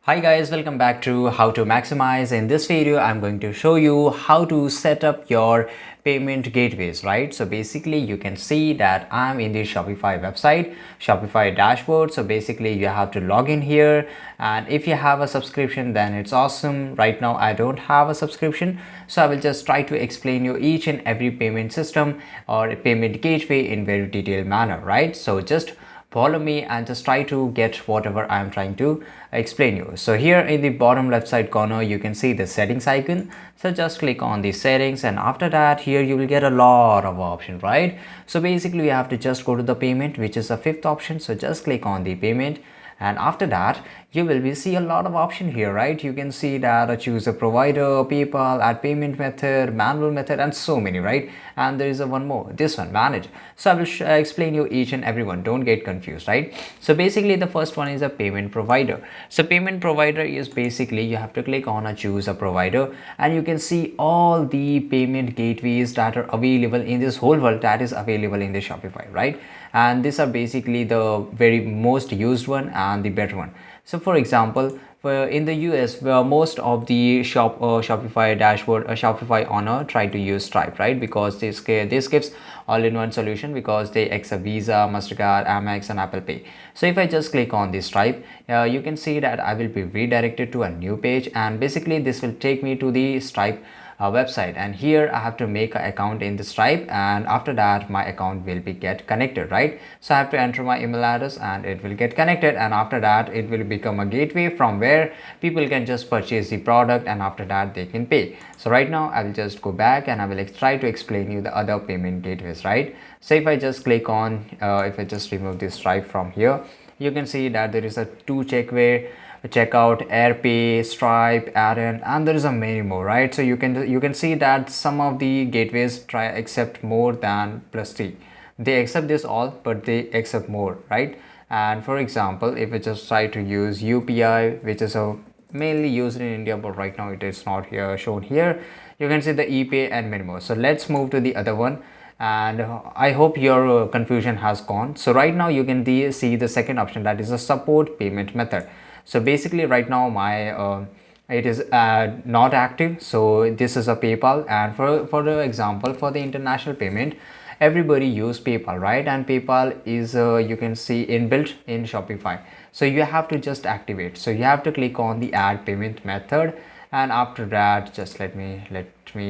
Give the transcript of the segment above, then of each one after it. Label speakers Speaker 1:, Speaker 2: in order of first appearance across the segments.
Speaker 1: Hi guys, welcome back to How to Maximize. In this video, I'm going to show you how to set up your payment gateways, right? So basically you can see that I'm in the Shopify website, Shopify dashboard. So basically you have to log in here, and if you have a subscription, then it's awesome. Right now I don't have a subscription, so I will just try to explain you each and every payment system or a payment gateway in very detailed manner, right? So just follow me and just try to get whatever I'm trying to explain you. So here in the bottom left side corner you can see the settings icon. So just click on the settings, and after that here you will get a lot of options, right? So basically you have to just go to the payment, which is the fifth option. So just click on the payment, and after that you will be see a lot of option here, right? You can see that choose a provider, PayPal, add payment method, manual method, and so many, right? And there is a one more, this one, manage. So I will explain you each and every one, don't get confused, right? So basically the first one is a payment provider. So payment provider is basically you have to click on a choose a provider, and you can see all the payment gateways that are available in this whole world, that is available in the Shopify, right? And these are basically the very most used one and the better one. So for example, in the US, where most of the Shopify dashboard, Shopify owner try to use Stripe, right? Because this gives all-in-one solution, because they accept Visa, Mastercard, Amex, and Apple Pay. So if I just click on this Stripe, you can see that I will be redirected to a new page, and basically this will take me to the Stripe website, and here I have to make an account in the Stripe, and after that my account will be get connected, right? So I have to enter my email address and it will get connected, and after that it will become a gateway from where people can just purchase the product, and after that they can pay. So right now I will just go back and I will try to explain you the other payment gateways, right? So if I just click on if I just remove this Stripe from here, you can see that there is a two checkway checkout, AirPay, Stripe, Aaron, and there is a many more, right? So you can see that some of the gateways try accept more than plus three. They accept this all, but they accept more, right? And for example, if I just try to use UPI, which is a mainly used in India, but right now it is not here shown here, you can see the ePay and many more. So let's move to the other one, and I hope your confusion has gone. So right now you can see the second option, that is a support payment method. So basically right now my it is not active, so this is a PayPal, and for the example, for the international payment everybody use PayPal, right? And PayPal is you can see inbuilt in Shopify, so you have to just activate. So you have to click on the add payment method, and after that just let me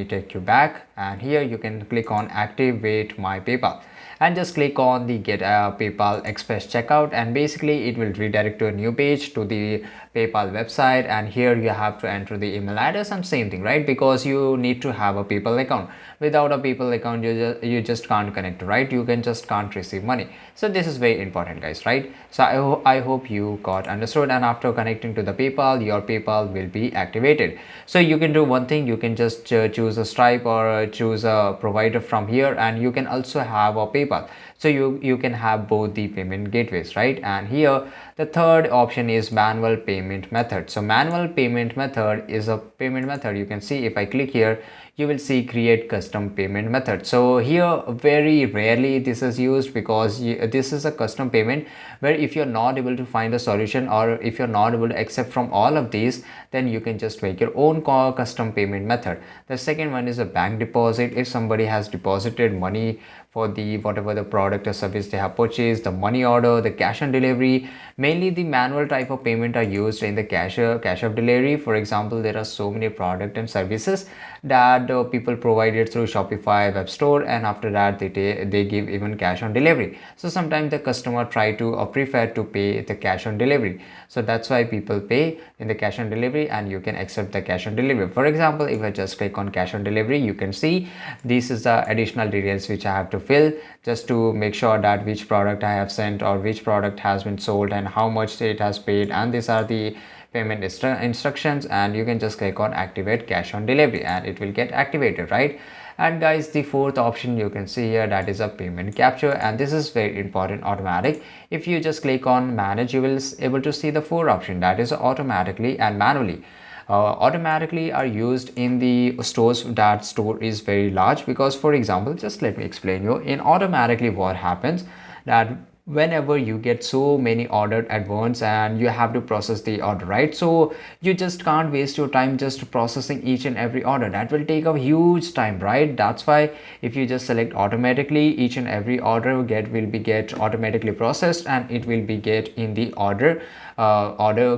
Speaker 1: take you back, and here you can click on activate my PayPal, and just click on the get a PayPal Express checkout, and basically it will redirect to a new page to the PayPal website, and here you have to enter the email address and same thing, right? Because you need to have a PayPal account. Without a PayPal account you just can't connect, right? You can just can't receive money. So this is very important, guys, right? So I hope you got understood, and after connecting to the PayPal, your PayPal will be activated. So you can do one thing, you can just choose a Stripe or choose a provider from here, and you can also have a PayPal. So you can have both the payment gateways, right? And here the third option is manual payment method. So manual payment method is a payment method, you can see if I click here, you will see create custom payment method. So here very rarely this is used, because this is a custom payment where if you're not able to find a solution, or if you're not able to accept from all of these, then you can just make your own custom payment method. The second one is a bank deposit. If somebody has deposited money for the whatever the product or service they have purchased, the money order, the cash on delivery, mainly the manual type of payment are used in the cash of delivery. For example, there are so many product and services that people provided through Shopify web store, and after that they give even cash on delivery. So sometimes the customer try to or prefer to pay the cash on delivery, so that's why people pay in the cash on delivery, and you can accept the cash on delivery. For example, if I just click on cash on delivery, you can see this is the additional details which I have to fill, just to make sure that which product I have sent or which product has been sold and how much it has paid, and these are the payment instructions, and you can just click on activate cash on delivery and it will get activated, right? And guys, the fourth option you can see here, that is a payment capture, and this is very important, automatic. If you just click on manage, you will able to see the four option, that is automatically and manually. Automatically are used in the stores that store is very large, because for example, just let me explain you in automatically what happens, that whenever you get so many ordered at once and you have to process the order, right? So you just can't waste your time just processing each and every order. That will take a huge time, right? That's why if you just select automatically, each and every order will be get automatically processed and it will be get in the order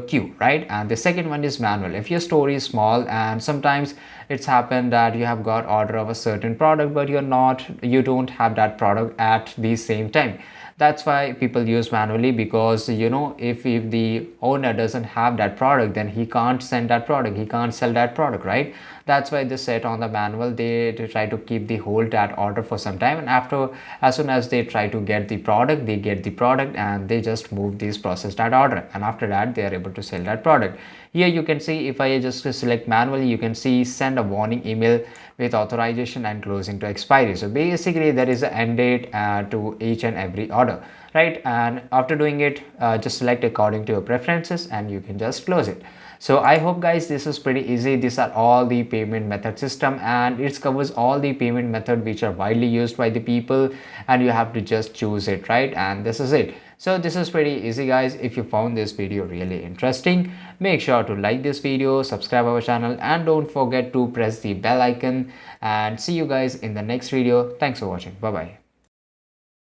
Speaker 1: queue, right? And the second one is manual. If your store is small and sometimes it's happened that you have got order of a certain product but you don't have that product at the same time. That's why people use manually, because if the owner doesn't have that product, then he can't send that product, he can't sell that product, right? That's why they set on the manual. They try to keep the hold that order for some time, and after, as soon as they try to get the product, they get the product and they just move this process that order, and after that they are able to sell that product. Here you can see, if I just select manually, you can see send a warning email with authorization and closing to expiry. So basically there is an end date to each and every order, right? And after doing it, just select according to your preferences and you can just close it. So I hope guys this is pretty easy. These are all the payment method system and it covers all the payment method which are widely used by the people, and you have to just choose it, right? And this is it. So this is pretty easy guys. If you found this video really interesting, make sure to like this video, subscribe our channel, and don't forget to press the bell icon, and see you guys in the next video. Thanks for watching. Bye bye.